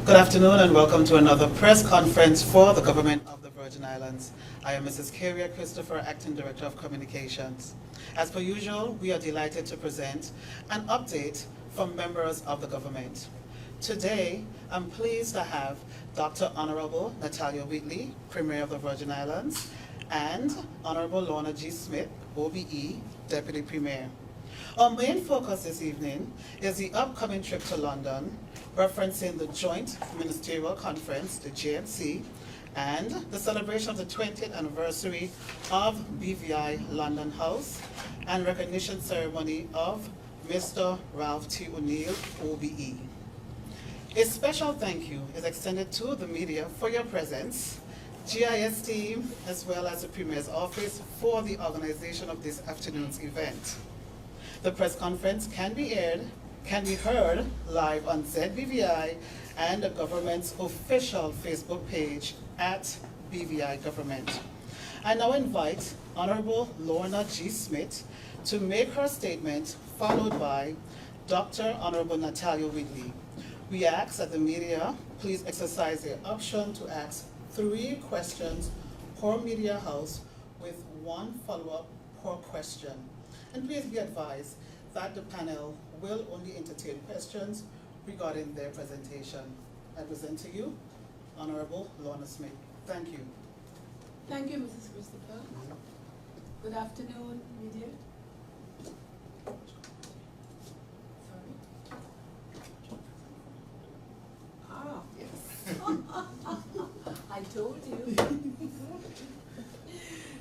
Good afternoon and welcome to another press conference for the Government of the Virgin Islands. I am Mrs. Carrier Christopher, Acting Director of Communications. As per usual, we are delighted to present an update from members of the government. Today, I'm pleased to have Dr. Honorable Natalia Wheatley, Premier of the Virgin Islands, and Honorable Lorna G. Smith, OBE, Deputy Premier. Our main focus this evening is the upcoming trip to London, referencing the Joint Ministerial Conference, the JMC, and the celebration of the 20th anniversary of BVI London House and recognition ceremony of Mr. Ralph T. O'Neill, OBE. A special thank you is extended to the media for your presence, GIS team, as well as the Premier's office for the organization of this afternoon's event. The press conference can be heard live on ZBVI and the government's official Facebook page at BVI Government. I now invite Honorable Lorna G. Smith to make her statement, followed by Dr. Honorable Natalia Wheatley. We ask that the media please exercise their option to ask 3 questions per media house with 1 follow-up per question. And please be advised that the panel will only entertain questions regarding their presentation. I present to you Honorable Lorna Smith. Thank you. Thank you, Mrs. Christopher. Good afternoon, media. Sorry. Ah, Yes. I told you.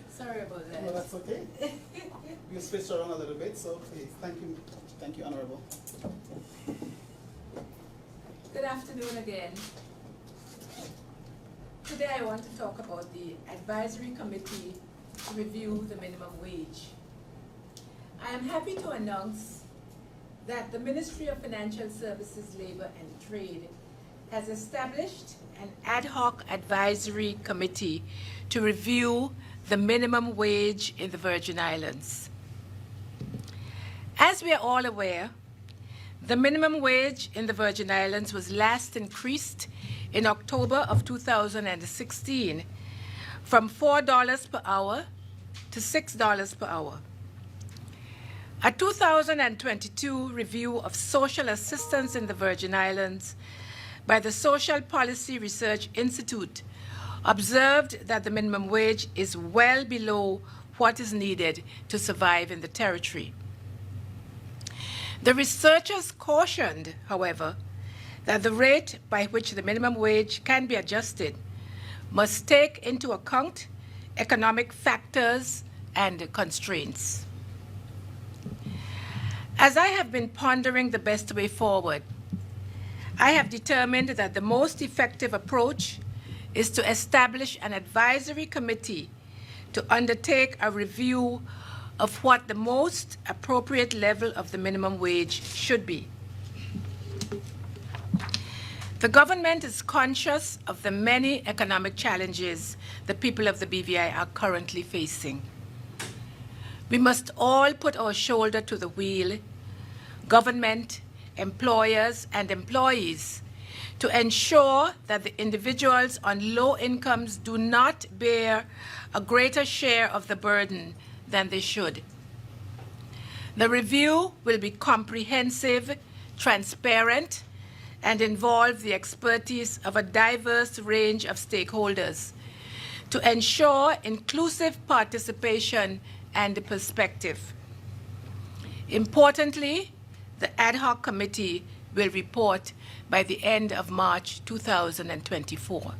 Sorry about that. No, that's okay. You switched around a little bit, so please, thank you, Honorable. Good afternoon again. Today I want to talk about the Advisory Committee to review the minimum wage. I am happy to announce that the Ministry of Financial Services, Labor and Trade has established an ad hoc advisory committee to review the minimum wage in the Virgin Islands. As we are all aware, the minimum wage in the Virgin Islands was last increased in October of 2016 from $4 per hour to $6 per hour. A 2022 review of social assistance in the Virgin Islands by the Social Policy Research Institute observed that the minimum wage is well below what is needed to survive in the territory. The researchers cautioned, however, that the rate by which the minimum wage can be adjusted must take into account economic factors and constraints. As I have been pondering the best way forward, I have determined that the most effective approach is to establish an advisory committee to undertake a review of what the most appropriate level of the minimum wage should be. The government is conscious of the many economic challenges the people of the BVI are currently facing. We must all put our shoulder to the wheel, government, employers, and employees, to ensure that the individuals on low incomes do not bear a greater share of the burden than they should. The review will be comprehensive, transparent, and involve the expertise of a diverse range of stakeholders to ensure inclusive participation and perspective. Importantly, the ad hoc committee will report by the end of March 2024.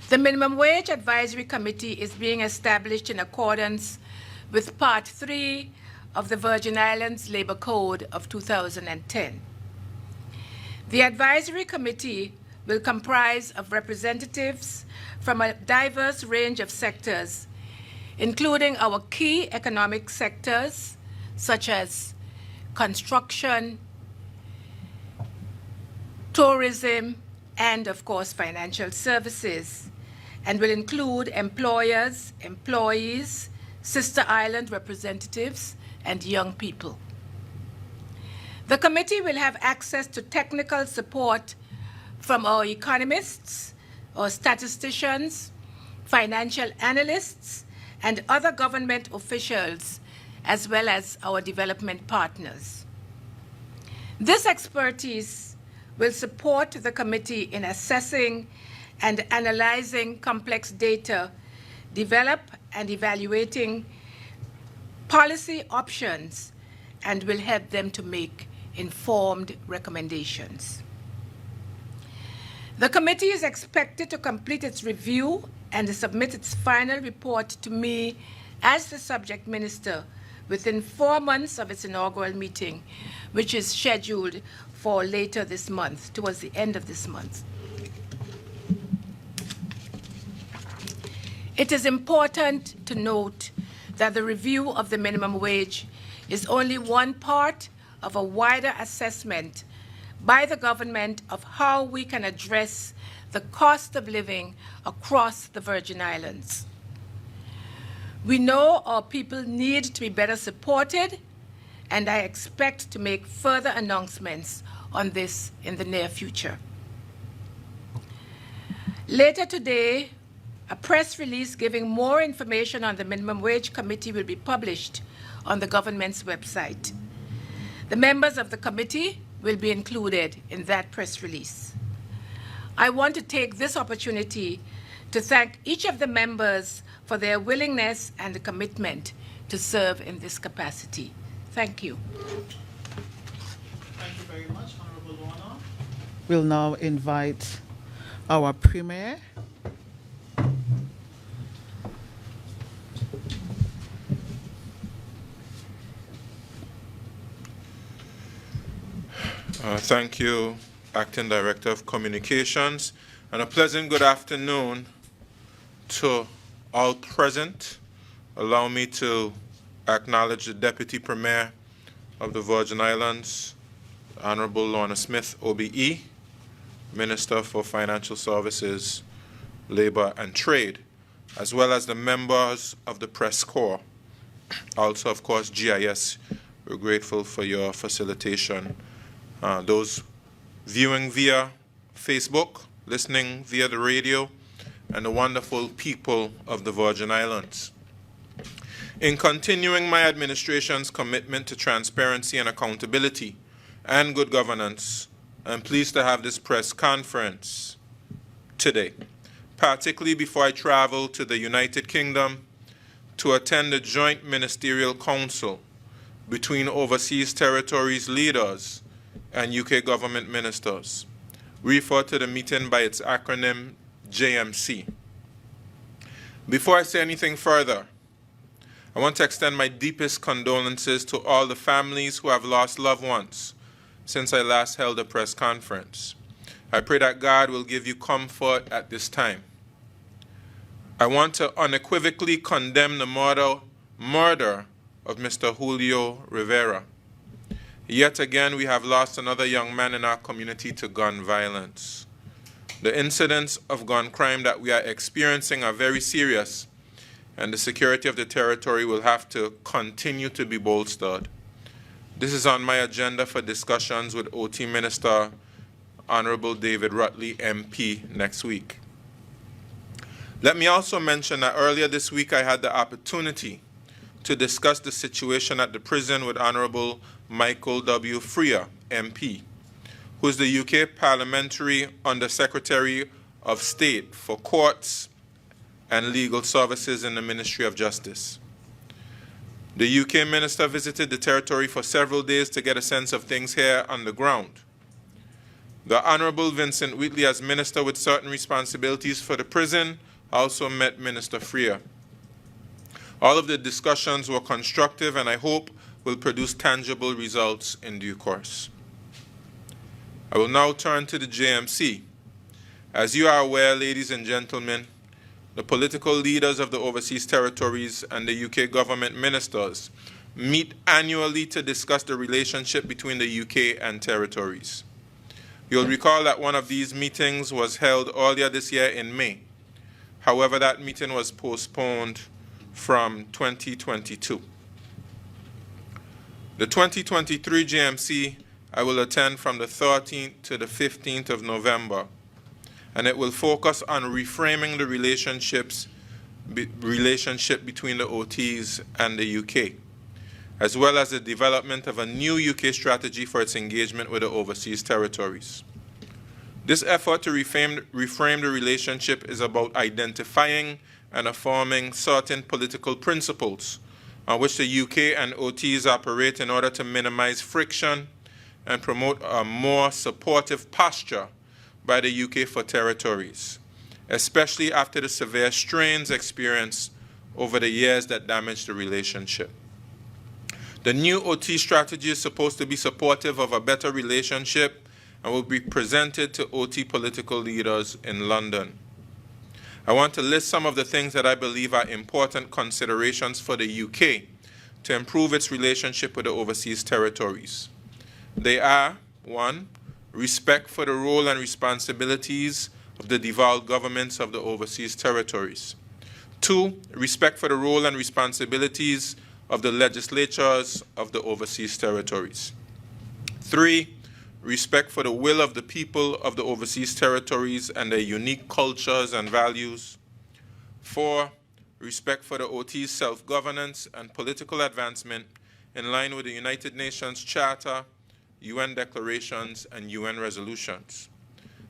The Minimum Wage Advisory Committee is being established in accordance with Part 3 of the Virgin Islands Labor Code of 2010. The Advisory Committee will comprise of representatives from a diverse range of sectors, including our key economic sectors such as construction, tourism, and of course financial services, and will include employers, employees, sister island representatives, and young people. The committee will have access to technical support from our economists, our statisticians, financial analysts, and other government officials, as well as our development partners. This expertise will support the committee in assessing and analyzing complex data, develop and evaluating policy options, and will help them to make informed recommendations. The committee is expected to complete its review and submit its final report to me as the subject minister within 4 months of its inaugural meeting, which is scheduled for later this month, towards the end of this month. It is important to note that the review of the minimum wage is only one part of a wider assessment by the government of how we can address the cost of living across the Virgin Islands. We know our people need to be better supported, and I expect to make further announcements on this in the near future. Later today, a press release giving more information on the Minimum Wage Committee will be published on the government's website. The members of the committee will be included in that press release. I want to take this opportunity to thank each of the members for their willingness and commitment to serve in this capacity. Thank you. Thank you very much, Honorable Lorna. We'll now invite our Premier, Thank you, Acting Director of Communications, and a pleasant good afternoon to all present. Allow me to acknowledge the Deputy Premier of the Virgin Islands, Honorable Lorna Smith, OBE, Minister for Financial Services, Labor and Trade, as well as the members of the Press Corps. Also, of course, GIS, we're grateful for your facilitation. Those viewing via Facebook, listening via the radio, and the wonderful people of the Virgin Islands. In continuing my administration's commitment to transparency and accountability and good governance, I'm pleased to have this press conference today, particularly before I travel to the United Kingdom to attend the joint ministerial council between overseas territories leaders and UK government ministers. We refer to the meeting by its acronym JMC. Before I say anything further, I want to extend my deepest condolences to all the families who have lost loved ones since I last held a press conference. I pray that God will give you comfort at this time. I want to unequivocally condemn the murder of Mr. Julio Rivera. Yet again, we have lost another young man in our community to gun violence. The incidents of gun crime that we are experiencing are very serious, and the security of the territory will have to continue to be bolstered. This is on my agenda for discussions with OT Minister Honorable David Rutley, MP, next week. Let me also mention that earlier this week I had the opportunity to discuss the situation at the prison with Honorable Michael W. Freer, MP, who is the UK Parliamentary Under-Secretary of State for Courts and Legal Services in the Ministry of Justice. The UK Minister visited the territory for several days to get a sense of things here on the ground. The Honorable Vincent Wheatley, as Minister with certain responsibilities for the prison, also met Minister Freer. All of the discussions were constructive and I hope will produce tangible results in due course. I will now turn to the JMC. As you are aware, ladies and gentlemen, the political leaders of the overseas territories and the UK government ministers meet annually to discuss the relationship between the UK and territories. You'll recall that one of these meetings was held earlier this year in May. However, that meeting was postponed from 2022. The 2023 JMC I will attend from the 13th to the 15th of November, and it will focus on reframing the relationship between the OTs and the UK, as well as the development of a new UK strategy for its engagement with the overseas territories. This effort to reframe the relationship is about identifying and affirming certain political principles on which the UK and OTs operate in order to minimize friction and promote a more supportive posture by the UK for territories, especially after the severe strains experienced over the years that damaged the relationship. The new OT strategy is supposed to be supportive of a better relationship and will be presented to OT political leaders in London. I want to list some of the things that I believe are important considerations for the UK to improve its relationship with the overseas territories. They are: 1, respect for the role and responsibilities of the devolved governments of the overseas territories. 2, respect for the role and responsibilities of the legislatures of the overseas territories. 3, respect for the will of the people of the overseas territories and their unique cultures and values. 4, respect for the OT's self-governance and political advancement in line with the United Nations Charter, UN declarations, and UN resolutions.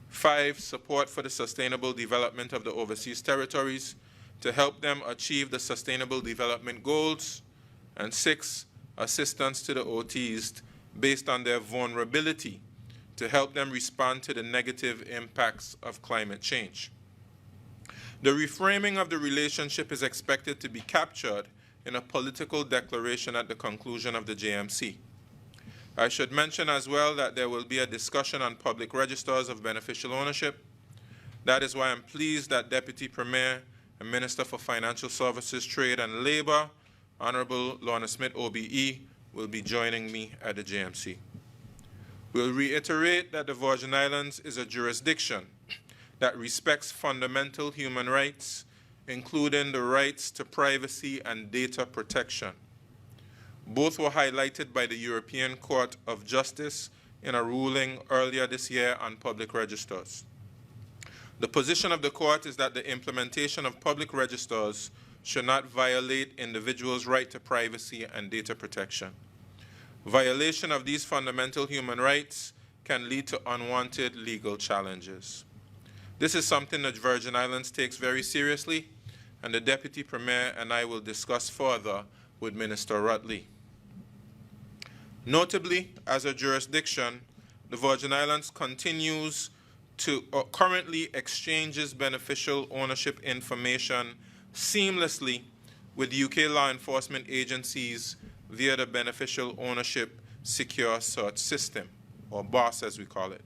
5, support for the sustainable development of the overseas territories to help them achieve the Sustainable Development Goals. And 6, assistance to the OTs based on their vulnerability to help them respond to the negative impacts of climate change. The reframing of the relationship is expected to be captured in a political declaration at the conclusion of the JMC. I should mention as well that there will be a discussion on public registers of beneficial ownership. That is why I'm pleased that Deputy Premier and Minister for Financial Services, Trade and Labor, Honorable Lorna Smith, OBE, will be joining me at the JMC. We'll reiterate that the Virgin Islands is a jurisdiction that respects fundamental human rights, including the rights to privacy and data protection. Both were highlighted by the European Court of Justice in a ruling earlier this year on public registers. The position of the court is that the implementation of public registers should not violate individuals' right to privacy and data protection. Violation of these fundamental human rights can lead to unwanted legal challenges. This is something that Virgin Islands takes very seriously, and the Deputy Premier and I will discuss further with Minister Rutley. Notably, as a jurisdiction, the Virgin Islands continues to currently exchanges beneficial ownership information seamlessly with UK law enforcement agencies via the Beneficial Ownership Secure Search System, or BOSS as we call it.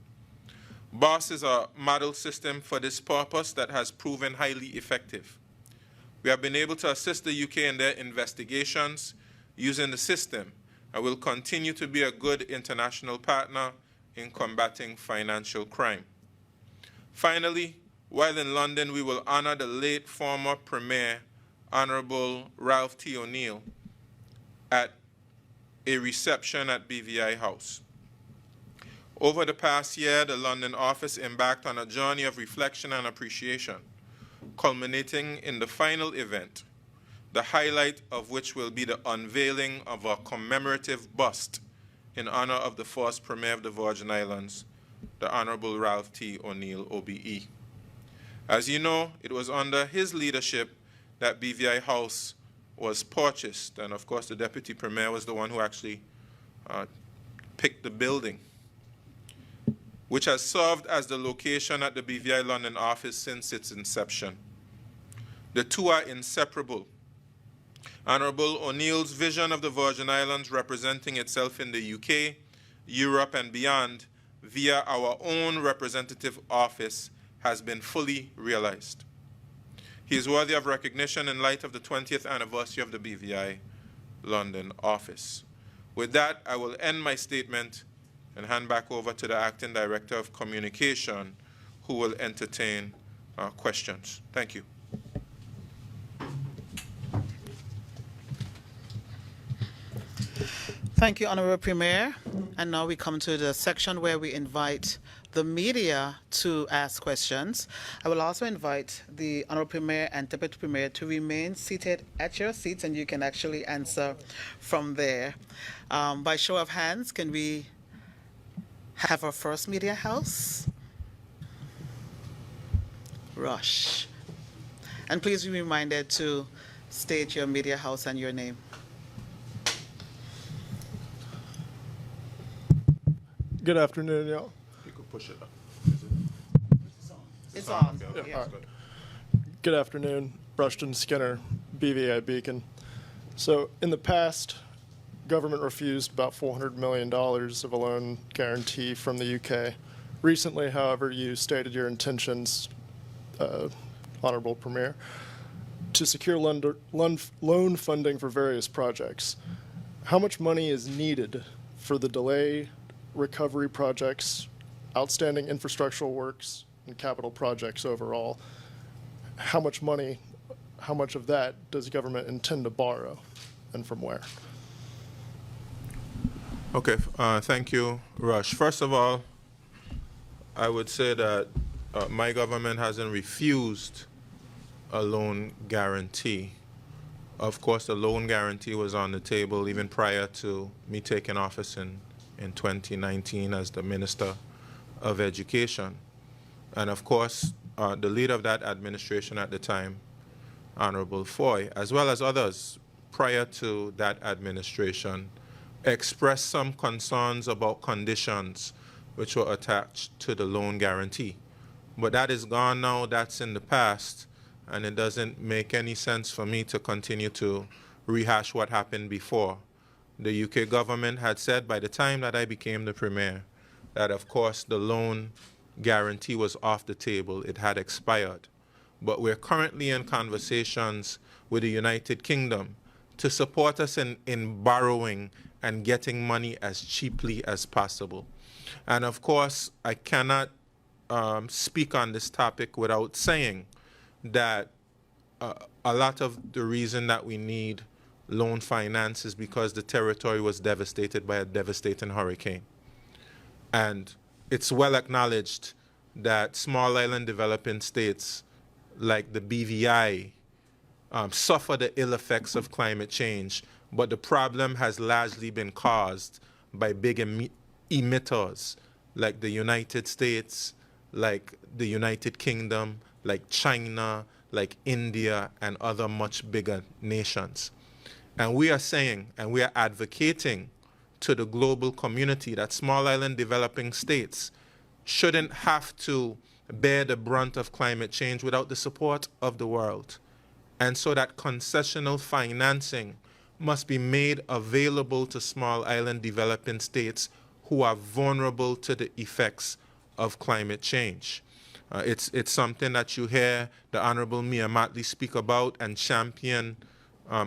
BOSS is a model system for this purpose that has proven highly effective. We have been able to assist the UK in their investigations using the system and will continue to be a good international partner in combating financial crime. Finally, while in London, we will honor the late former Premier, Honorable Ralph T. O'Neill, at a reception at BVI House. Over the past year, the London office embarked on a journey of reflection and appreciation, culminating in the final event, the highlight of which will be the unveiling of a commemorative bust in honor of the first Premier of the Virgin Islands, the Honorable Ralph T. O'Neill, OBE. As you know, it was under his leadership that BVI House was purchased, and of course the Deputy Premier was the one who actually picked the building, which has served as the location at the BVI London office since its inception. The two are inseparable. Honorable O'Neill's vision of the Virgin Islands representing itself in the UK, Europe, and beyond via our own representative office has been fully realized. He is worthy of recognition in light of the 20th anniversary of the BVI London office. With that, I will end my statement and hand back over to the Acting Director of Communication, who will entertain questions. Thank you. Thank you, Honorable Premier. And now we come to the section where we invite the media to ask questions. I will also invite the Honorable Premier and Deputy Premier to remain seated at your seats, and you can actually answer from there. By show of hands, can we have our first media house? Rush. And please be reminded to state your media house and your name. Good afternoon, y'all. You could push it up. It's on. Yeah, Yeah. that's good. Good afternoon, Rushton Skinner, BVI Beacon. So in the past, government refused about $400 million of a loan guarantee from the UK. Recently, however, you stated your intentions, Honorable Premier, to secure loan funding for various projects. How much money is needed for the delay recovery projects, outstanding infrastructural works, and capital projects overall? How much money, how much of that does government intend to borrow, and from where? Okay, thank you, Rush. First of all, I would say that my government hasn't refused a loan guarantee. Of course, the loan guarantee was on the table even prior to me taking office in 2019 as the Minister of Education. And of course, the leader of that administration at the time, Honorable Foy, as well as others prior to that administration, expressed some concerns about conditions which were attached to the loan guarantee. But that is gone now, that's in the past, and it doesn't make any sense for me to continue to rehash what happened before. The UK government had said by the time that I became the Premier that, of course, the loan guarantee was off the table. It had expired. But we're currently in conversations with the United Kingdom to support us in borrowing and getting money as cheaply as possible. And of course, I cannot speak on this topic without saying that a lot of the reason that we need loan finance is because the territory was devastated by a devastating hurricane. And it's well acknowledged that small island developing states like the BVI suffer the ill effects of climate change, but the problem has largely been caused by big emitters like the United States, like the United Kingdom, like China, like India, and other much bigger nations. And we are saying, and we are advocating to the global community that small island developing states shouldn't have to bear the brunt of climate change without the support of the world. And so that concessional financing must be made available to small island developing states who are vulnerable to the effects of climate change. It's something that you hear the Honorable Mia Motley speak about and champion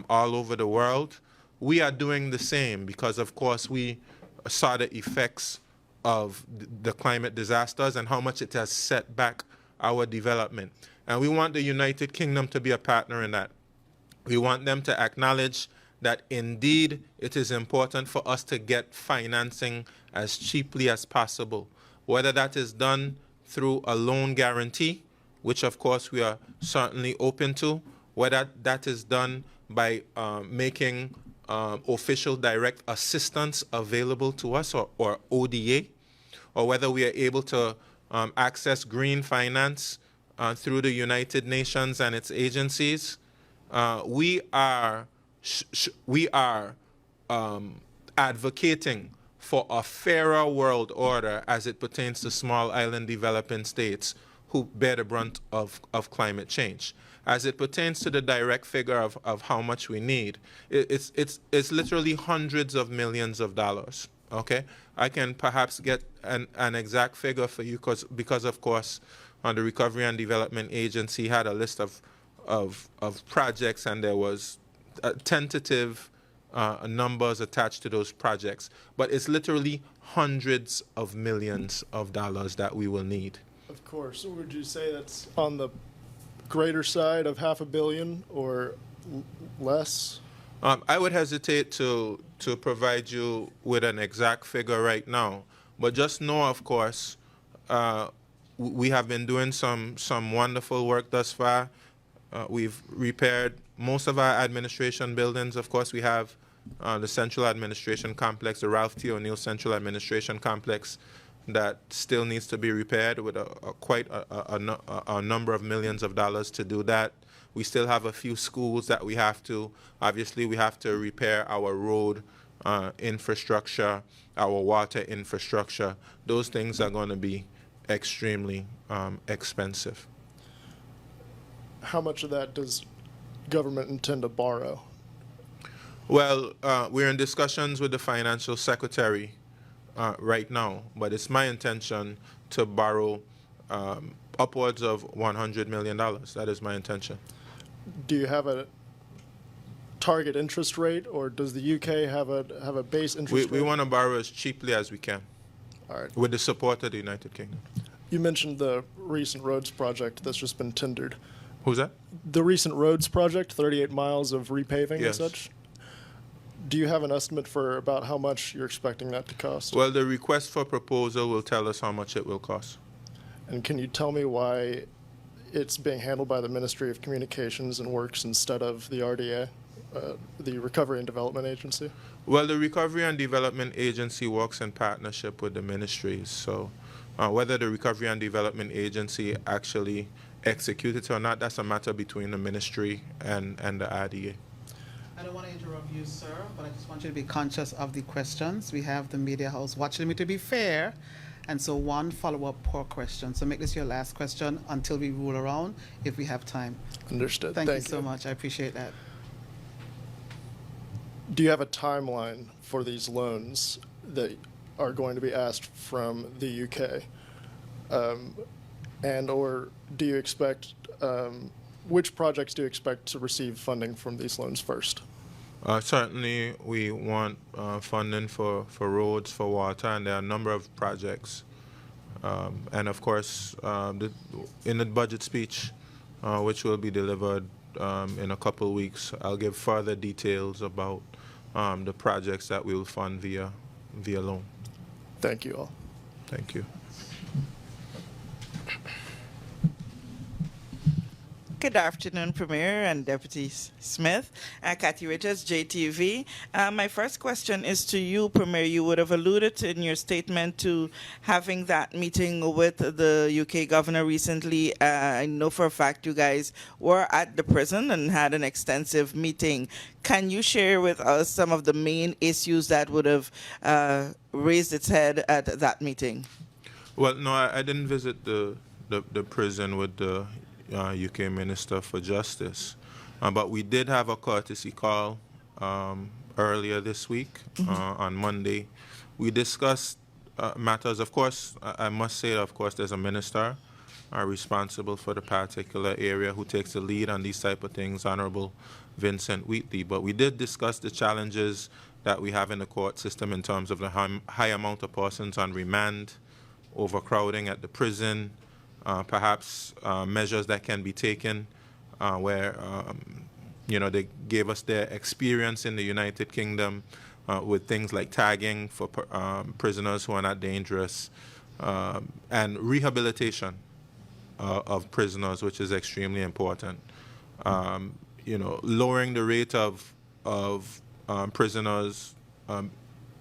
all over the world. We are doing the same because, of course, we saw the effects of the climate disasters and how much it has set back our development. And we want the United Kingdom to be a partner in that. We want them to acknowledge that indeed it is important for us to get financing as cheaply as possible, whether that is done through a loan guarantee, which of course we are certainly open to, whether that is done by making official direct assistance available to us, or ODA, or whether we are able to access green finance through the United Nations and its agencies. We are advocating for a fairer world order as it pertains to small island developing states who bear the brunt of climate change. As it pertains to the direct figure of how much we need, it's literally hundreds of millions of dollars. Okay, I can perhaps get an exact figure for you because of course, the Recovery and Development Agency had a list of projects, and there was tentative numbers attached to those projects. But it's literally hundreds of millions of dollars that we will need. Of course. So would you say that's on the greater side of $500 million or less? I would hesitate to to provide you with an exact figure right now. But just know, of course, we have been doing some wonderful work thus far. We've repaired most of our administration buildings. Of course, we have the Central Administration Complex, the Ralph T. O'Neill Central Administration Complex, that still needs to be repaired with quite a number of millions of dollars to do that. We still have a few schools that we have to, obviously we have to repair our road infrastructure, our water infrastructure. Those things are going to be extremely expensive. How much of that does government intend to borrow? Well, we're in discussions with the financial secretary right now, but it's my intention to borrow upwards of $100 million. That is my intention. Do you have a target interest rate, or does the UK have a base interest rate? We want to borrow as cheaply as we can. All right. With the support of the United Kingdom. You mentioned the recent roads project that's just been tendered. Who's that? The recent roads project, 38 miles of repaving Yes. and such. Do you have an estimate for about how much you're expecting that to cost? Well, the request for proposal will tell us how much it will cost. And can you tell me why it's being handled by the Ministry of Communications and Works instead of the RDA, the Recovery and Development Agency? Well, the Recovery and Development Agency works in partnership with the ministries. So whether the Recovery and Development Agency actually executes it or not, that's a matter between the ministry and the RDA. I don't want to interrupt you, sir, but I just want you to be conscious of the questions. We have the media house watching me, to be fair, and so one follow-up per question. So make this your last question until we rule around if we have time. Understood. Thank you so much. I appreciate that. Do you have a timeline for these loans that are going to be asked from the UK? And or do you expect, which projects do you expect to receive funding from these loans first? Certainly, we want funding for roads, for water, and there are a number of projects. And of course, in the budget speech, which will be delivered in a couple of weeks, I'll give further details about the projects that we will fund via loan. Thank you all. Thank you. Good afternoon, Premier and Deputy Smith. Kathy Richards, JTV. My first question is to you, Premier. You would have alluded in your statement to having that meeting with the UK governor recently. I know for a fact you guys were at the prison and had an extensive meeting. Can you share with us some of the main issues that would have raised its head at that meeting? Well, no, I didn't visit the prison with the UK Minister for Justice. But we did have a courtesy call earlier this week, on Monday. We discussed matters. Of course, I must say, of course, there's a minister responsible for the particular area who takes the lead on these type of things, Honorable Vincent Wheatley. But we did discuss the challenges that we have in the court system in terms of the high amount of persons on remand, overcrowding at the prison, perhaps measures that can be taken where, they gave us their experience in the United Kingdom with things like tagging for prisoners who are not dangerous, and rehabilitation of prisoners, which is extremely important. Lowering the rate of prisoners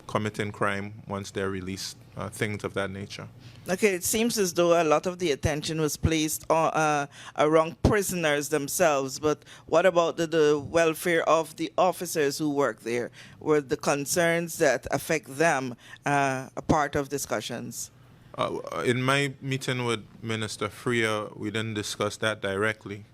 committing crime once they're released, things of that nature. Okay, it seems as though a lot of the attention was placed on, around prisoners themselves, but what about the welfare of the officers who work there? Were the concerns that affect them a part of discussions? In my meeting with Minister Freer, we didn't discuss that directly,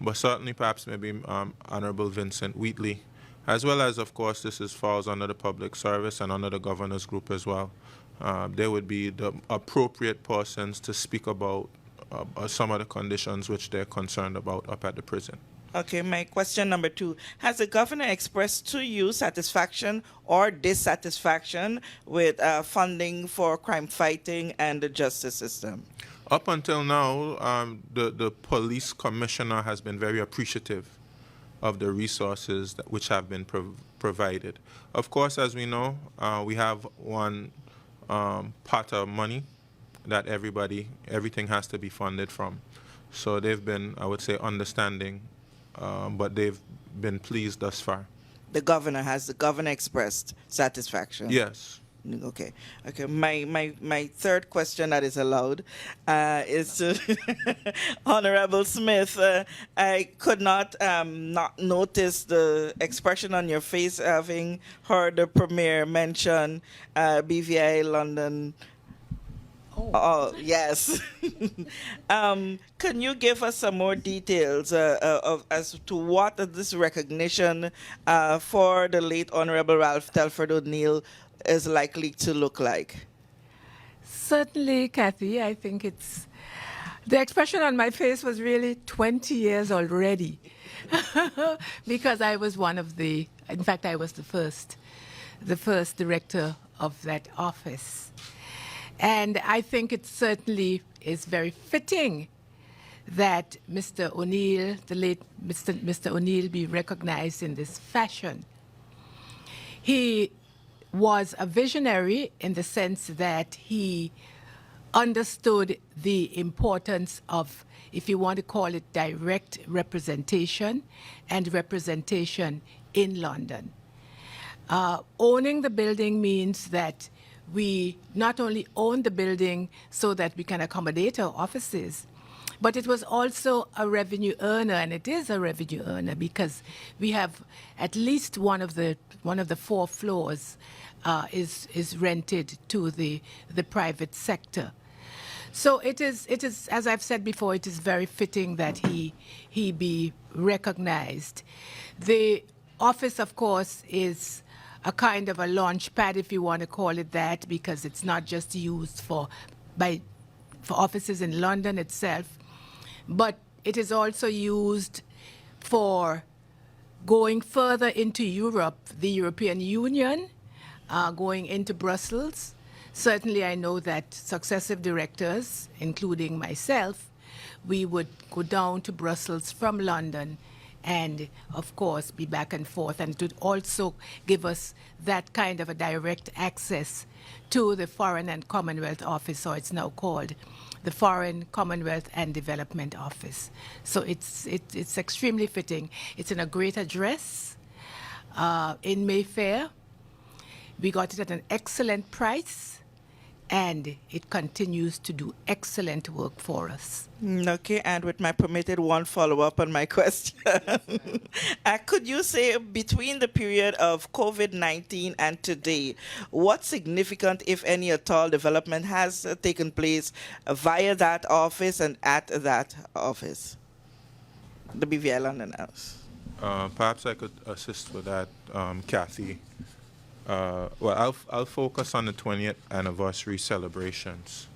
but certainly perhaps maybe Honorable Vincent Wheatley, as well as, of course, falls under the public service and under the governor's group as well. They would be the appropriate persons to speak about some of the conditions which they're concerned about up at the prison. Okay, my question number 2. Has the governor expressed to you satisfaction or dissatisfaction with funding for crime fighting and the justice system? Up until now, the police commissioner has been very appreciative of the resources which have been provided. Of course, as we know, we have one pot of money that everything has to be funded from. So they've been, I would say, understanding, but they've been pleased thus far. The governor expressed satisfaction? Yes. Okay. Okay. My third question that is allowed is to Honorable Smith. I could not notice the expression on your face having heard the Premier mention BVI London. Oh, yes. Can you give us some more details as to what this recognition for the late Honorable Ralph Telford O'Neill is likely to look like? Certainly, Kathy, I think the expression on my face was really 20 years already, because I was in fact, I was the first director of that office. And I think it certainly is very fitting that Mr. O'Neill, the late Mr. O'Neill, be recognized in this fashion. He was a visionary in the sense that he understood the importance of, if you want to call it, direct representation and representation in London. Owning the building means that we not only own the building so that we can accommodate our offices, but it was also a revenue earner, and it is a revenue earner because we have at least one of the 4 floors is rented to the private sector. So it is, as I've said before, it is very fitting that he be recognized. The office, of course, is a kind of a launch pad, if you want to call it that, because it's not just used for offices in London itself, but it is also used for going further into Europe, the European Union, going into Brussels. Certainly, I know that successive directors, including myself, we would go down to Brussels from London and, of course, be back and forth, and to also give us that kind of a direct access to the Foreign and Commonwealth Office, or it's now called the Foreign, Commonwealth and Development Office. So it's extremely fitting. It's in a great address in Mayfair. We got it at an excellent price, and it continues to do excellent work for us. Okay, and with my permitted one follow-up on my question. Could you say, between the period of COVID-19 and today, what significant, if any at all, development has taken place via that office and at that office, the BVI London House? Perhaps I could assist with that, Kathy. Well, I'll focus on the 20th anniversary celebrations.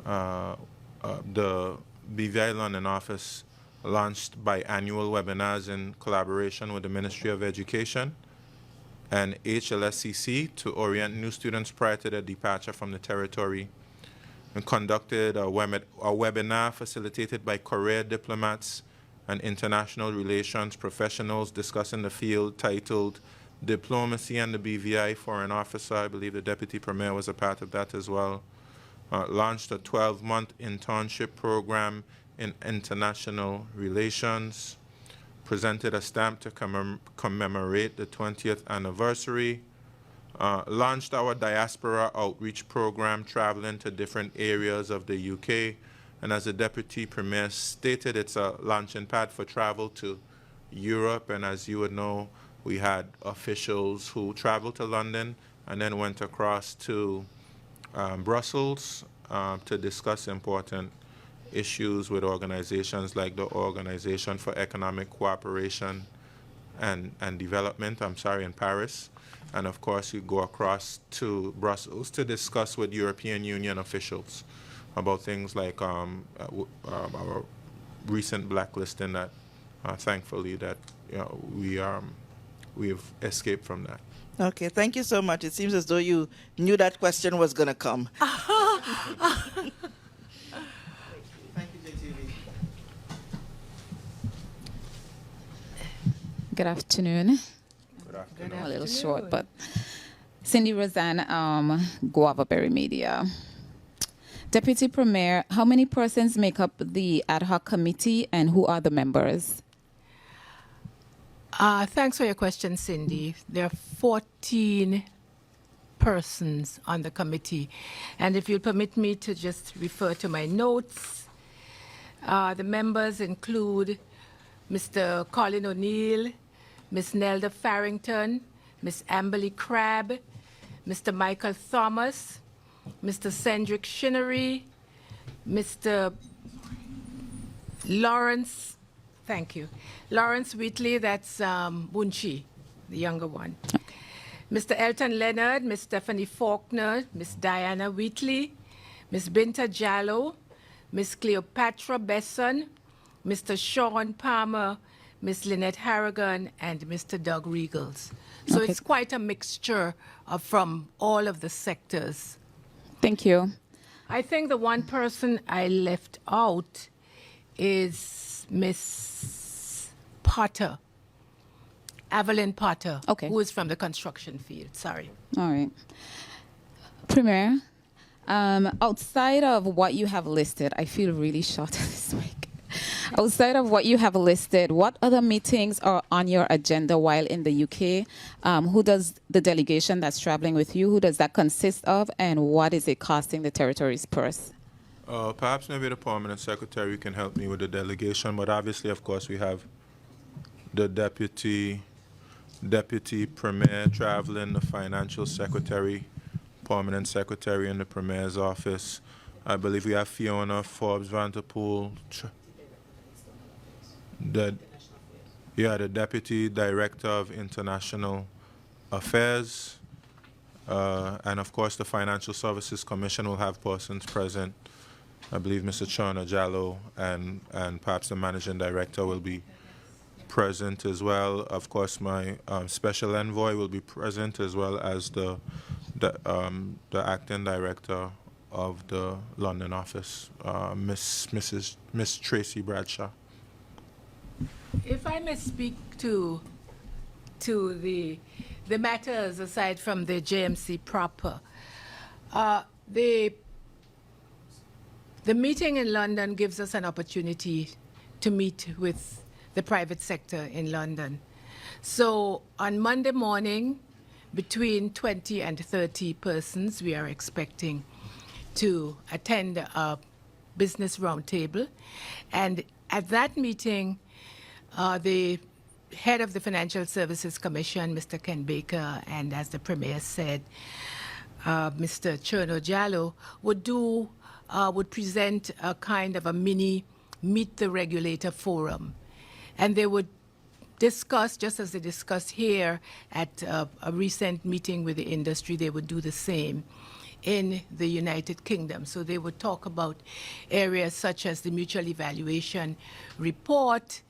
The BVI London office launched biannual webinars in collaboration with the Ministry of Education and HLSCC to orient new students prior to their departure from the territory, and conducted a webinar facilitated by career diplomats and international relations professionals discussing the field, titled Diplomacy and the BVI Foreign Officer. I believe the Deputy Premier was a part of that as well. Launched a 12-month internship program in international relations. Presented a stamp to commemorate the 20th anniversary. Launched our diaspora outreach program, traveling to different areas of the UK. And as the Deputy Premier stated, it's a launching pad for travel to Europe. And as you would know, we had officials who traveled to London and then went across to Brussels to discuss important issues with organizations like the Organization for Economic Cooperation and Development, in Paris. And of course, you go across to Brussels to discuss with European Union officials about things like our recent blacklisting that, thankfully, that we've escaped from that. Okay, thank you so much. It seems as though you knew that question was going to come. Thank you, JTV. Good afternoon. Good afternoon. I'm a little short, but Cindy Roseanne, Guavaberry Media. Deputy Premier, how many persons make up the ad hoc committee and who are the members? Thanks for your question, Cindy. There are 14 persons on the committee. And if you'll permit me to just refer to my notes, the members include Mr. Colin O'Neill, Ms. Nelda Farrington, Ms. Amberly Crabb, Mr. Michael Thomas, Mr. Cendric Shinnery, Mr. Lawrence, thank you, Lawrence Wheatley, that's Bunchi, the younger one. Mr. Elton Leonard, Ms. Stephanie Faulkner, Ms. Diana Wheatley, Ms. Binta Jallo, Ms. Cleopatra Besson, Mr. Sean Palmer, Ms. Lynette Harrigan, and Mr. Doug Regals. So Okay. it's quite a mixture from all of the sectors. Thank you. I think the one person I left out is Miss Potter, Evelyn Potter, Okay. who is from the construction field. Sorry. All right. Premier, outside of what you have listed, I feel really short this week. Outside of what you have listed, what other meetings are on your agenda while in the UK? Who does the delegation that's traveling with you, who does that consist of, and what is it costing the territory's purse? Perhaps maybe the permanent secretary can help me with the delegation, but obviously, of course, we have the deputy premier traveling, the financial secretary, permanent secretary in the premier's office. I believe we have Fiona Forbes Vanterpool, the deputy director of international affairs, and of course the Financial Services Commission will have persons present. I believe Mr. Chana Jallo and perhaps the managing director will be present as well. Of course, my special envoy will be present, as well as the acting director of the London office, Miss Tracy Bradshaw. If I may speak to the matters aside from the JMC proper, the meeting in London gives us an opportunity to meet with the private sector in London. So on Monday morning, between 20 and 30 persons, we are expecting to attend a business roundtable. And at that meeting, the head of the Financial Services Commission, Mr. Ken Baker, and as the Premier said, Mr. Cherno Jallo would present a kind of a mini Meet the Regulator forum. And they would discuss, just as they discussed here at a recent meeting with the industry, they would do the same in the United Kingdom. So they would talk about areas such as the mutual evaluation report,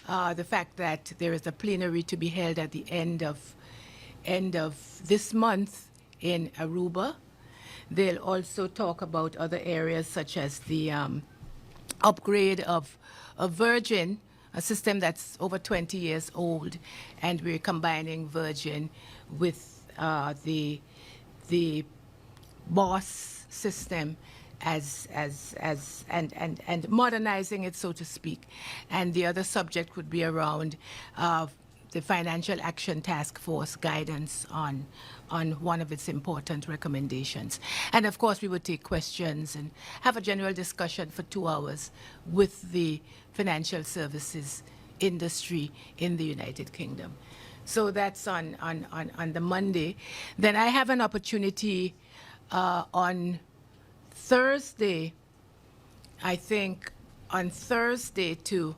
the fact that there is a plenary to be held at the end of this month in Aruba. They'll also talk about other areas such as the upgrade of Virgin, a system that's over 20 years old, and we're combining Virgin with the BOSS system and modernizing it, so to speak. And the other subject would be around the Financial Action Task Force guidance on one of its important recommendations. And of course, we would take questions and have a general discussion for 2 hours with the financial services industry in the United Kingdom. So that's on the Monday. Then I have an opportunity on Thursday, I think on Thursday to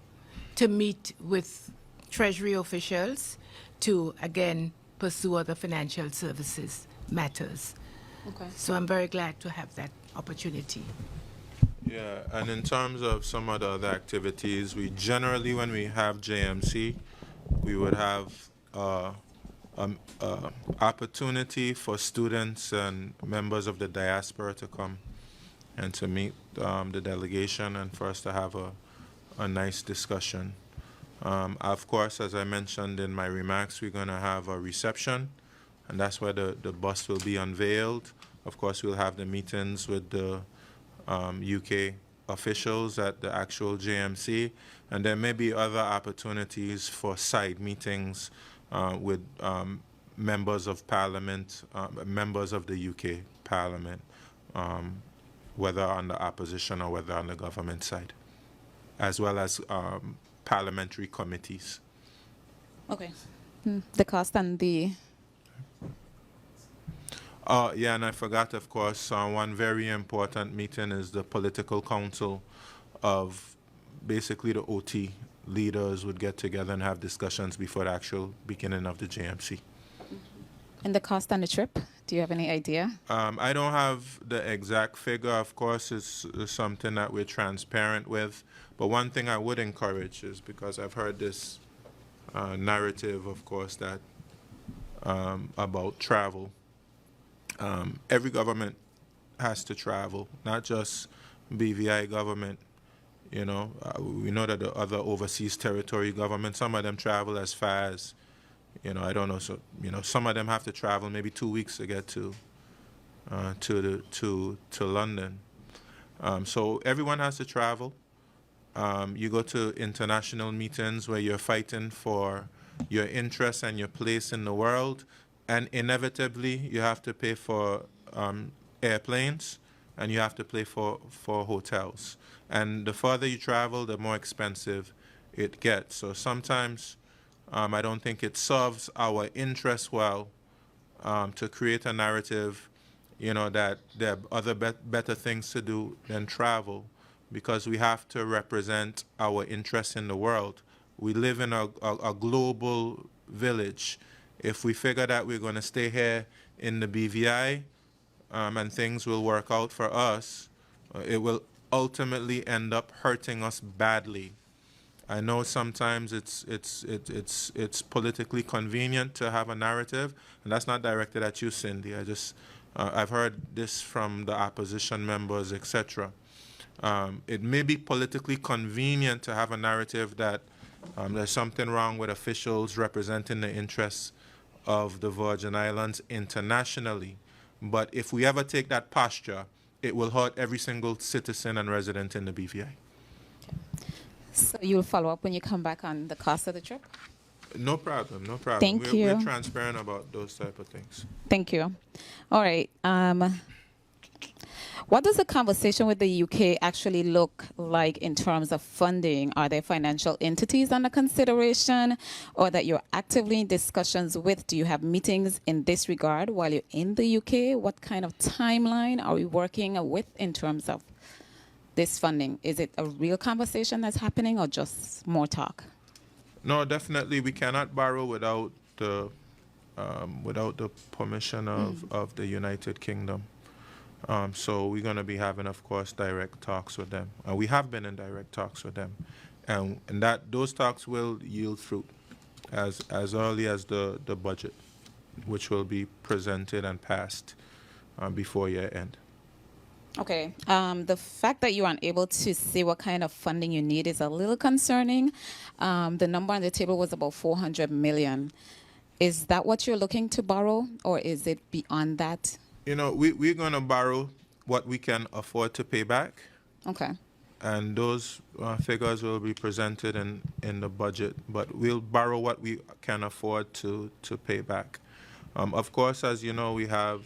meet with Treasury officials to, again, pursue other financial services matters. Okay. So I'm very glad to have that opportunity. Yeah, and in terms of some of the other activities, we generally, when we have JMC, we would have opportunity for students and members of the diaspora to come and to meet the delegation and for us to have a nice discussion. Of course, as I mentioned in my remarks, we're going to have a reception, and that's where the bus will be unveiled. Of course, we'll have the meetings with the UK officials at the actual JMC, and there may be other opportunities for side meetings with members of Parliament, members of the UK Parliament, whether on the opposition or whether on the government side, as well as parliamentary committees. Okay. The cost and the... Yeah, and I forgot, of course, one very important meeting is the political council of basically the OT leaders would get together and have discussions before the actual beginning of the JMC. And the cost and the trip? Do you have any idea? I don't have the exact figure. Of course, it's something that we're transparent with. But one thing I would encourage is, because I've heard this narrative, of course, that about travel. Every government has to travel, not just BVI government. You know, we know that the other overseas territory governments, some of them travel as far as, you know, I don't know. So, you know, some of them have to travel maybe 2 weeks to get to London. So everyone has to travel. You go to international meetings where you're fighting for your interests and your place in the world, and inevitably you have to pay for airplanes, and you have to pay for hotels. And the further you travel, the more expensive it gets. So sometimes I don't think it serves our interests well to create a narrative, you know, that there are other better things to do than travel, because we have to represent our interests in the world. We live in a global village. If we figure that we're going to stay here in the BVI and things will work out for us, it will ultimately end up hurting us badly. I know sometimes it's politically convenient to have a narrative, and that's not directed at you, Cindy. I've heard this from the opposition members, etc. It may be politically convenient to have a narrative that there's something wrong with officials representing the interests of the Virgin Islands internationally. But if we ever take that posture, it will hurt every single citizen and resident in the BVI. So you'll follow up when you come back on the cost of the trip? No problem, no problem. Thank you. We're transparent about those type of things. Thank you. All right. What does the conversation with the UK actually look like in terms of funding? Are there financial entities under consideration, or that you're actively in discussions with? Do you have meetings in this regard while you're in the UK? What kind of timeline are we working with in terms of this funding? Is it a real conversation that's happening, or just more talk? No, definitely we cannot borrow without the permission of the United Kingdom. So we're going to be having, of course, direct talks with them. We have been in direct talks with them, and that those talks will yield fruit as early as the budget, which will be presented and passed before year end. Okay. The fact that you're unable to see what kind of funding you need is a little concerning. The number on the table was about 400 million. Is that what you're looking to borrow, or is it beyond that? You know, we're going to borrow what we can afford to pay back. Okay. And those figures will be presented in the budget, but we'll borrow what we can afford to pay back. Of course, as you know, we have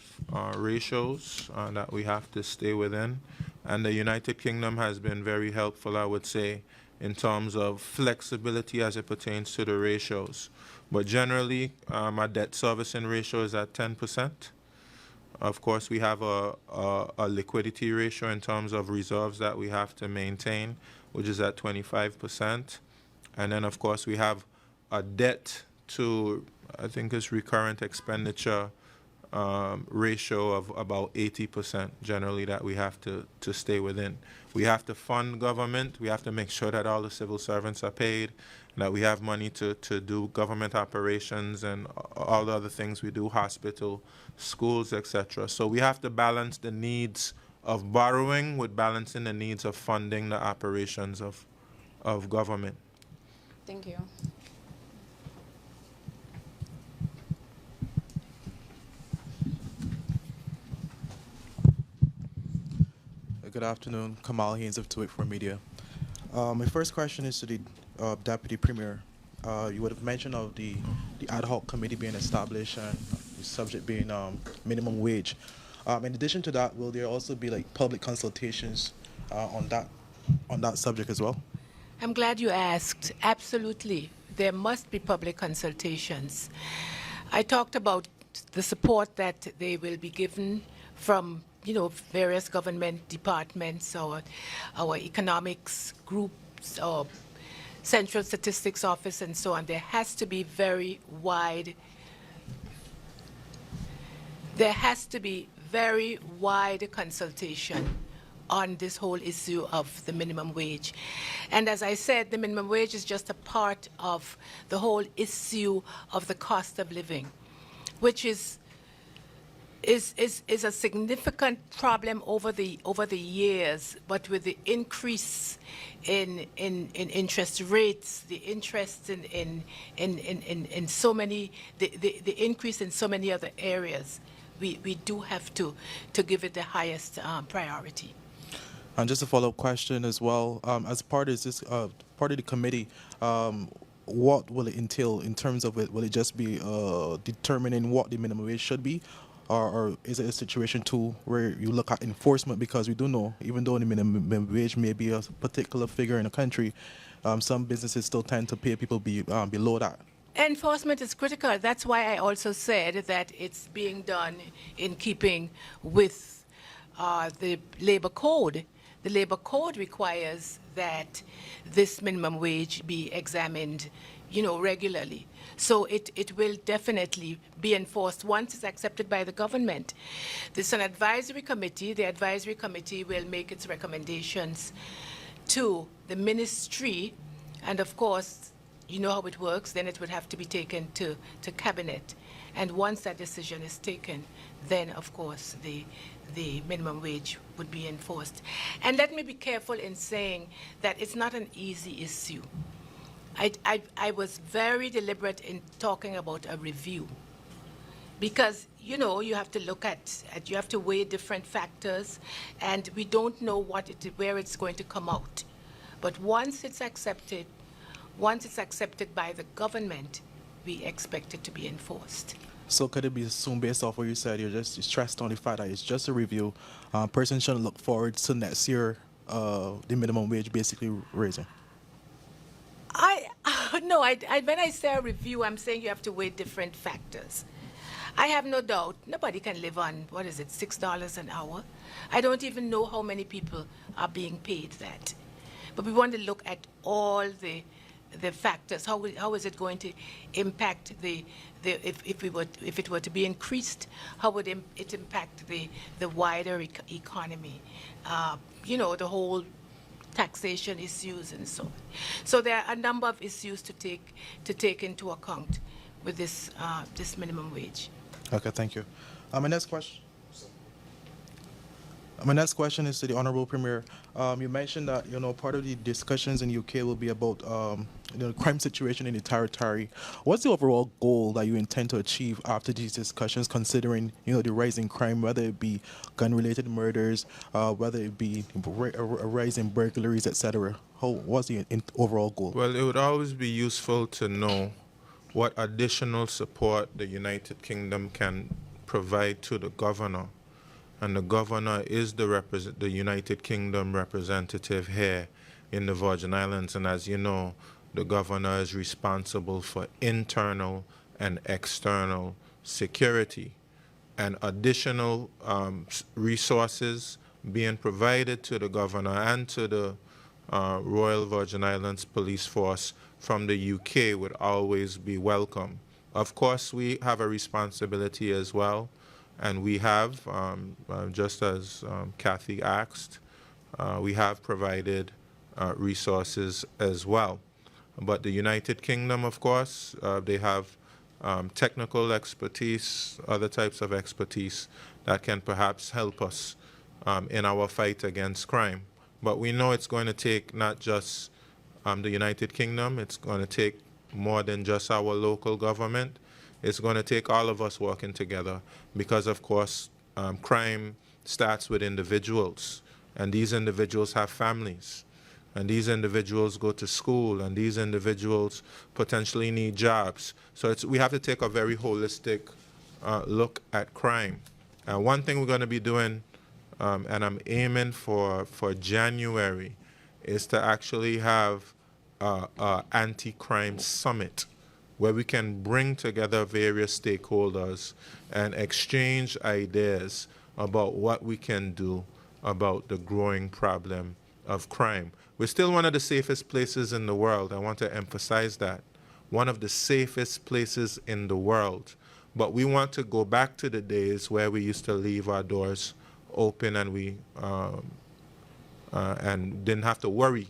ratios that we have to stay within, and the United Kingdom has been very helpful, I would say, in terms of flexibility as it pertains to the ratios. But generally, our debt servicing ratio is at 10%. Of course, we have a liquidity ratio in terms of reserves that we have to maintain, which is at 25%. And then, of course, we have a debt to, I think it's recurrent expenditure ratio of about 80% generally that we have to stay within. We have to fund government. We have to make sure that all the civil servants are paid, that we have money to do government operations and all the other things we do, hospital, schools, etc. So we have to balance the needs of borrowing with balancing the needs of funding the operations of government. Thank you. Good afternoon, Kamal Haynes of 284 Media. My first question is to the Deputy Premier. You would have mentioned of the ad hoc committee being established and the subject being minimum wage. In addition to that, will there also be like public consultations on that subject as well? I'm glad you asked. Absolutely. There must be public consultations. I talked about the support that they will be given from various government departments or our economics groups or Central Statistics Office and so on. There has to be very wide consultation on this whole issue of the minimum wage. And as I said, the minimum wage is just a part of the whole issue of the cost of living, which is a significant problem over the years, but with the increase in interest rates, the interest in so many, the increase in so many other areas, we do have to give it the highest priority. And just a follow-up question as well. As part of this part of the committee, what will it entail in terms of it? Will it just be determining what the minimum wage should be? Or is it a situation too where you look at enforcement? Because we do know, even though the minimum wage may be a particular figure in a country, some businesses still tend to pay people below that. Enforcement is critical. That's why I also said that it's being done in keeping with the labor code. The labor code requires that this minimum wage be examined, regularly. So it will definitely be enforced once it's accepted by the government. There's an advisory committee. The advisory committee will make its recommendations to the ministry, and of course, you know how it works, then it would have to be taken to cabinet. And once that decision is taken, then of course the minimum wage would be enforced. And let me be careful in saying that it's not an easy issue. I was very deliberate in talking about a review because, you have to look at you have to weigh different factors, and we don't know where it's going to come out. But once it's accepted by the government, we expect it to be enforced. So could it be assumed based off what you said, you stressed on the fact that it's just a review, persons shouldn't look forward to next year, the minimum wage basically raising? When I say a review, I'm saying you have to weigh different factors. I have no doubt nobody can live on, $6 an hour. I don't even know how many people are being paid that. But we want to look at all the factors. How is it going to impact if it were to be increased? How would it impact the wider economy? The whole taxation issues and so on. So there are a number of issues to take into account with this minimum wage. Okay, thank you. My next question is to the Honorable Premier. You mentioned that part of the discussions in the UK will be about the crime situation in the territory. What's the overall goal that you intend to achieve after these discussions, considering the rising crime, whether it be gun-related murders, whether it be a rise in burglaries, etc.? What's the overall goal? Well, it would always be useful to know what additional support the United Kingdom can provide to the governor. And the governor is the United Kingdom representative here in the Virgin Islands. And as you know, the governor is responsible for internal and external security. And additional resources being provided to the governor and to the Royal Virgin Islands Police Force from the UK would always be welcome. Of course, we have a responsibility as well. And we have, just as Kathy asked, we have provided resources as well. But the United Kingdom, of course, they have technical expertise, other types of expertise that can perhaps help us in our fight against crime. But we know it's going to take not just the United Kingdom. It's going to take more than just our local government. It's going to take all of us working together because, of course, crime starts with individuals, and these individuals have families, and these individuals go to school, and these individuals potentially need jobs. So we have to take a very holistic look at crime. One thing we're going to be doing, and I'm aiming for January, is to actually have an anti-crime summit where we can bring together various stakeholders and exchange ideas about what we can do about the growing problem of crime. We're still one of the safest places in the world. I want to emphasize that. One of the safest places in the world. But we want to go back to the days where we used to leave our doors open and we and didn't have to worry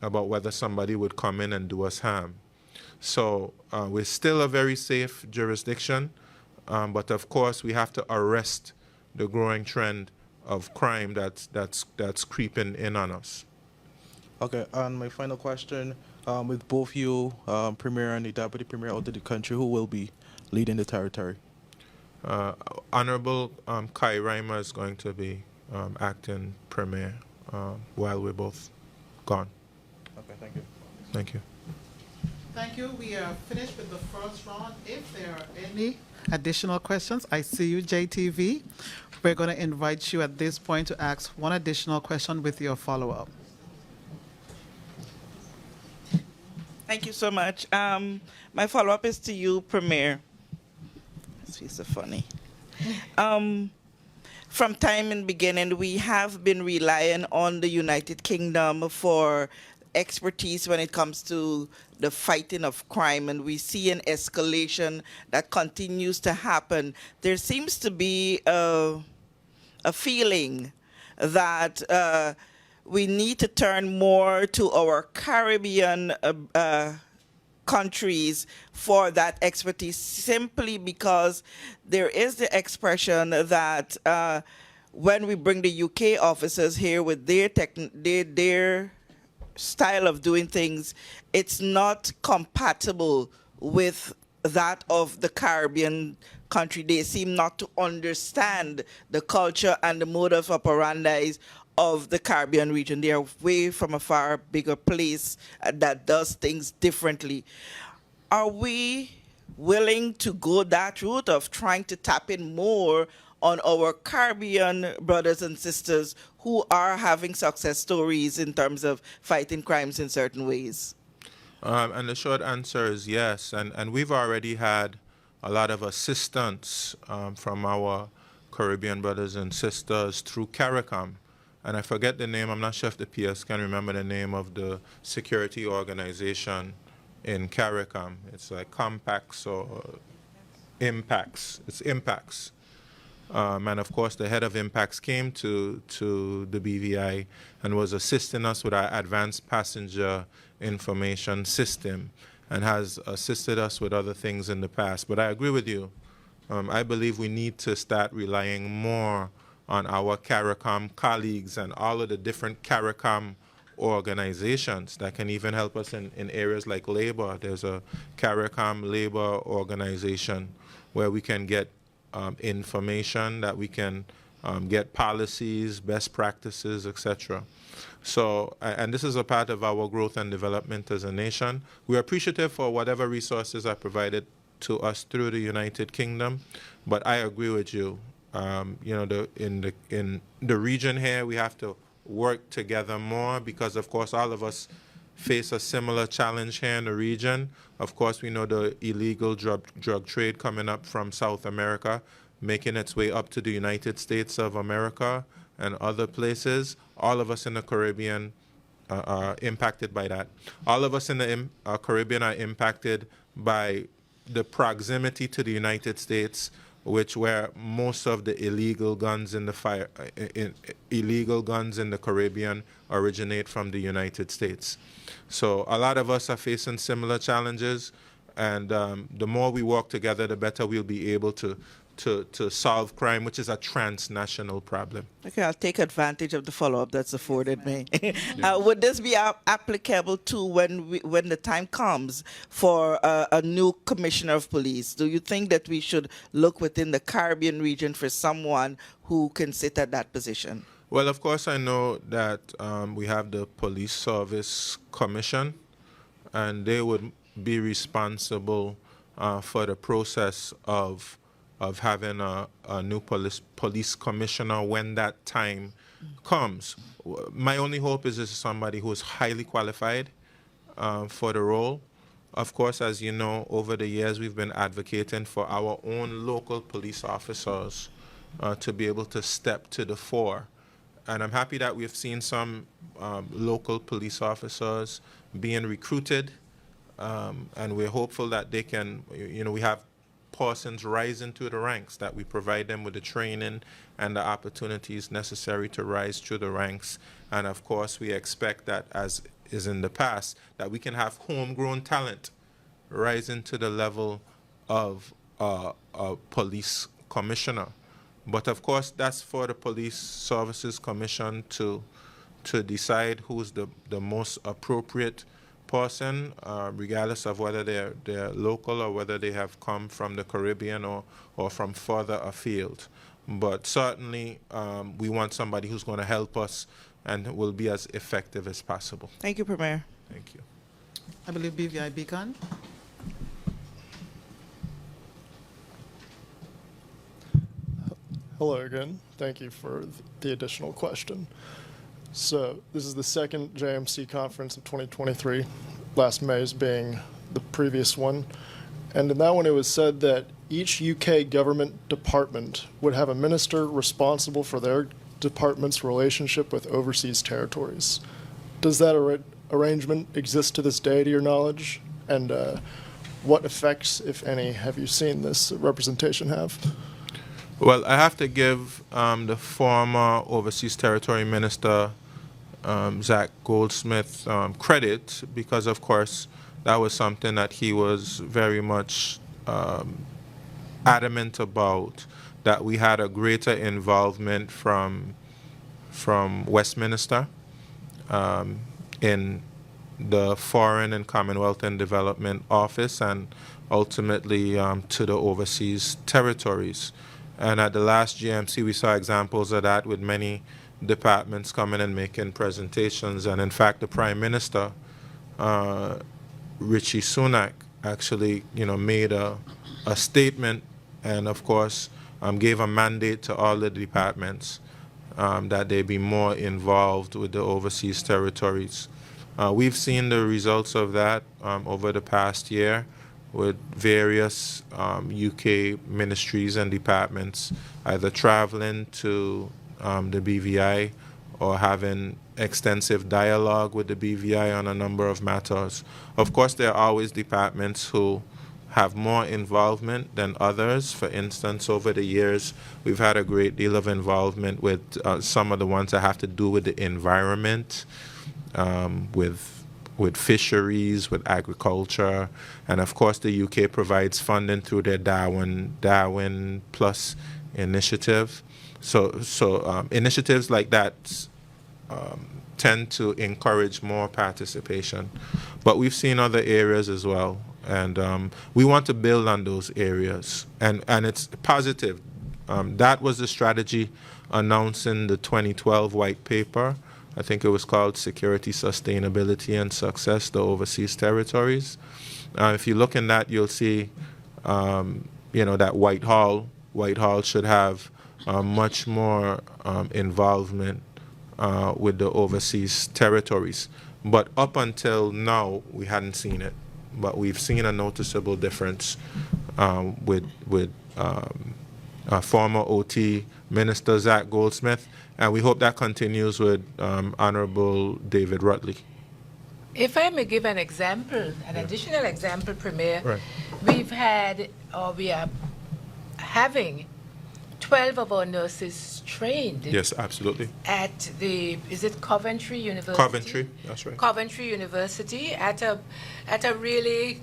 about whether somebody would come in and do us harm. So we're still a very safe jurisdiction, but of course we have to arrest the growing trend of crime that's creeping in on us. Okay, and my final question, with both you, Premier and the Deputy Premier out of the country, who will be leading the territory? Honorable Kai Reimer is going to be acting Premier while we're both gone. Okay, thank you. Thank you. Thank you. We are finished with the first round. If there are any additional questions, I see you, JTV. We're going to invite you at this point to ask one additional question with your follow-up. Thank you so much. My follow-up is to you, Premier. This is so funny. From time in beginning, we have been relying on the United Kingdom for expertise when it comes to the fighting of crime, and we see an escalation that continues to happen. There seems to be a feeling that we need to turn more to our Caribbean countries for that expertise, simply because there is the expression that when we bring the UK officers here with their style of doing things, it's not compatible with that of the Caribbean country. They seem not to understand the culture and the modus operandi of the Caribbean region. They are way from a far bigger place that does things differently. Are we willing to go that route of trying to tap in more on our Caribbean brothers and sisters who are having success stories in terms of fighting crimes in certain ways? And the short answer is yes. And we've already had a lot of assistance from our Caribbean brothers and sisters through CARICOM. And I forget the name, I'm not sure if the PS can remember the name of the security organization in CARICOM. It's like Compacts or Impacts. It's Impacts. And of course, the head of Impacts came to the BVI and was assisting us with our advanced passenger information system and has assisted us with other things in the past. But I agree with you. I believe we need to start relying more on our CARICOM colleagues and all of the different CARICOM organizations that can even help us in areas like labor. There's a CARICOM labor organization where we can get information, that we can get policies, best practices, etc. So, and this is a part of our growth and development as a nation. We're appreciative for whatever resources are provided to us through the United Kingdom, but I agree with you. You know, in the region here, we have to work together more because, of course, all of us face a similar challenge here in the region. Of course, we know the illegal drug trade coming up from South America, making its way up to the United States of America and other places. All of us in the Caribbean are impacted by that. All of us in the Caribbean are impacted by the proximity to the United States, where most of the illegal guns in the illegal guns in the Caribbean originate from the United States. So a lot of us are facing similar challenges, and the more we work together, the better we'll be able to to solve crime, which is a transnational problem. Okay, I'll take advantage of the follow-up that's afforded me. Would this be applicable to when the time comes for a new commissioner of police? Do you think that we should look within the Caribbean region for someone who can sit at that position? Well, of course, I know that we have the Police Service Commission, and they would be responsible for the process of having a new police commissioner when that time comes. My only hope is this is somebody who is highly qualified for the role. Of course, as you know, over the years we've been advocating for our own local police officers to be able to step to the fore. And I'm happy that we've seen some local police officers being recruited, and we're hopeful that they can, we have persons rising through the ranks, that we provide them with the training and the opportunities necessary to rise through the ranks. And of course, we expect that, as is in the past, that we can have homegrown talent rising to the level of a police commissioner. But of course, that's for the Police Services Commission to decide who's the most appropriate person, regardless of whether they're local or whether they have come from the Caribbean or from further afield. But certainly, we want somebody who's going to help us and will be as effective as possible. Thank you, Premier. Thank you. I believe BVI Beacon. Hello again. Thank you for the additional question. So this is the second JMC conference of 2023, last May's being the previous one. And in that one, it was said that each UK government department would have a minister responsible for their department's relationship with overseas territories. Does that arrangement exist to this day, to your knowledge? And what effects, if any, have you seen this representation have? Well, I have to give the former Overseas Territory Minister, Zach Goldsmith, credit, because, of course, that was something that he was very much adamant about, that we had a greater involvement from Westminster in the Foreign and Commonwealth and Development Office, and ultimately to the overseas territories. And at the last GMC, we saw examples of that, with many departments coming and making presentations. And in fact, the Prime Minister, Rishi Sunak, actually, made a statement, and of course, gave a mandate to all the departments that they be more involved with the overseas territories. We've seen the results of that over the past year, with various UK ministries and departments either traveling to the BVI or having extensive dialogue with the BVI on a number of matters. Of course, there are always departments who have more involvement than others. For instance, over the years, we've had a great deal of involvement with some of the ones that have to do with the environment, with fisheries, with agriculture, and of course the UK provides funding through their Darwin Plus initiative. So initiatives like that tend to encourage more participation. But we've seen other areas as well, and we want to build on those areas, and it's positive. That was the strategy announced in the 2012 white paper. I think it was called Security, Sustainability and Success, the Overseas Territories. If you look in that, you'll see, that Whitehall should have much more involvement with the overseas territories. But up until now, we hadn't seen it. But we've seen a noticeable difference with former OT Minister Zach Goldsmith, and we hope that continues with Honorable David Rutley. If I may give an example, an additional example, Premier, Right. we are having 12 of our nurses trained. Yes, absolutely. At is it Coventry University? Coventry, that's right. Coventry University at a really,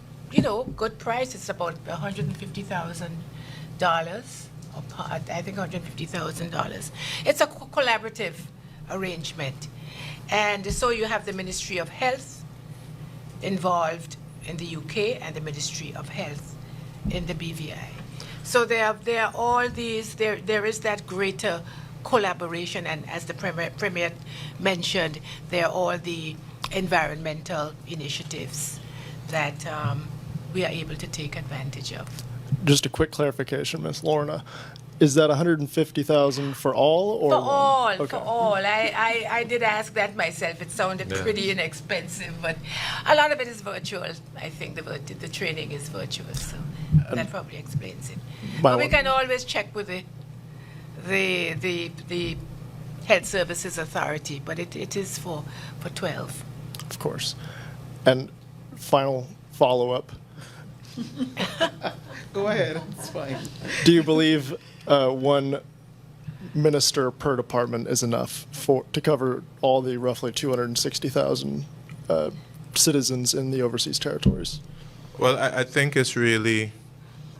good price. It's about $150,000 I think $150,000. It's a collaborative arrangement. And so you have the Ministry of Health involved in the UK and the Ministry of Health in the BVI. So there are all these, there is that greater collaboration, and as the Premier mentioned, there are all the environmental initiatives that we are able to take advantage of. Just a quick clarification, Ms. Lorna. Is that 150,000 for all, or For all, Okay. for all. I did ask that myself. It sounded pretty inexpensive, but a lot of it is virtual. I think the training is virtual, so that probably explains it. But we can always check with the Health Services Authority, but it is for 12. Of course. And final follow-up. Go ahead, it's fine. Do you believe one minister per department is enough to cover all the roughly 260,000 citizens in the overseas territories? Well, I think it's really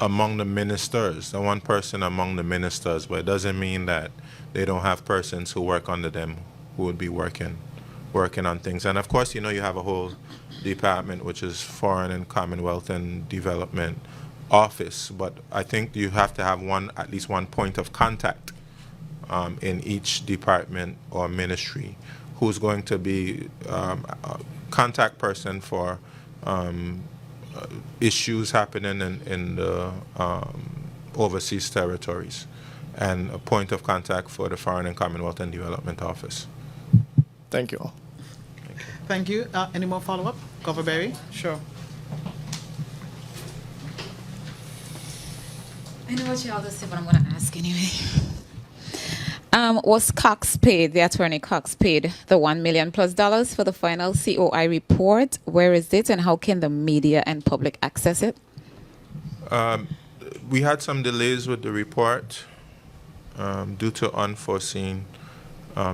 among the ministers, the one person among the ministers, but it doesn't mean that they don't have persons who work under them who would be working on things. And of course, you know, you have a whole department which is Foreign and Commonwealth and Development Office, but I think you have to have at least one point of contact in each department or ministry who's going to be a contact person for issues happening in the overseas territories, and a point of contact for the Foreign and Commonwealth and Development Office. Thank you all. Thank you. Any more follow-up? Governor Berry? Sure. I know what y'all just said, but I'm going to ask anyway. Was Cox paid, the attorney Cox paid the $1 million plus for the final COI report? Where is it, and how can the media and public access it? We had some delays with the report due to unforeseen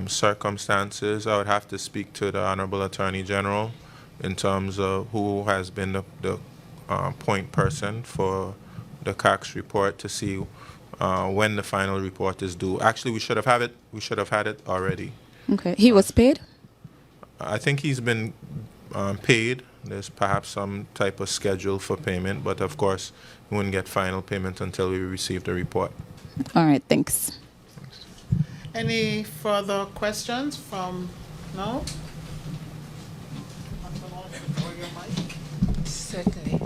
circumstances. I would have to speak to the Honorable Attorney General in terms of who has been the point person for the Cox report to see when the final report is due. Actually, we should have had it already. Okay. He was paid? I think he's been paid. There's perhaps some type of schedule for payment, but of course, we wouldn't get final payment until we receive the report. All right. Thanks. Any further questions from, no? Certainly.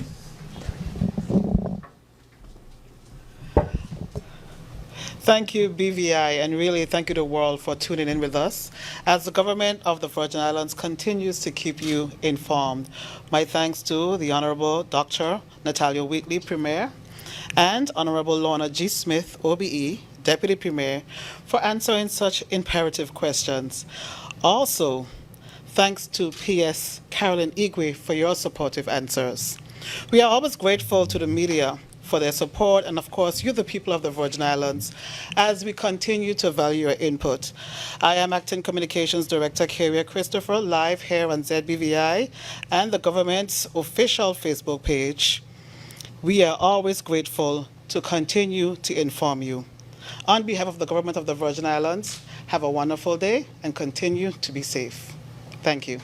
Thank you, BVI, and really thank you, the world, for tuning in with us as the government of the Virgin Islands continues to keep you informed. My thanks to the Honorable Dr. Natalia Wheatley, Premier, and Honorable Lorna G. Smith, OBE, Deputy Premier, for answering such imperative questions. Also, thanks to PS Carolyn Igwe for your supportive answers. We are always grateful to the media for their support, and of course, you, the people of the Virgin Islands, as we continue to value your input. I am Acting Communications Director Carrier Christopher, live here on ZBVI and the government's official Facebook page. We are always grateful to continue to inform you. On behalf of the government of the Virgin Islands, have a wonderful day and continue to be safe. Thank you.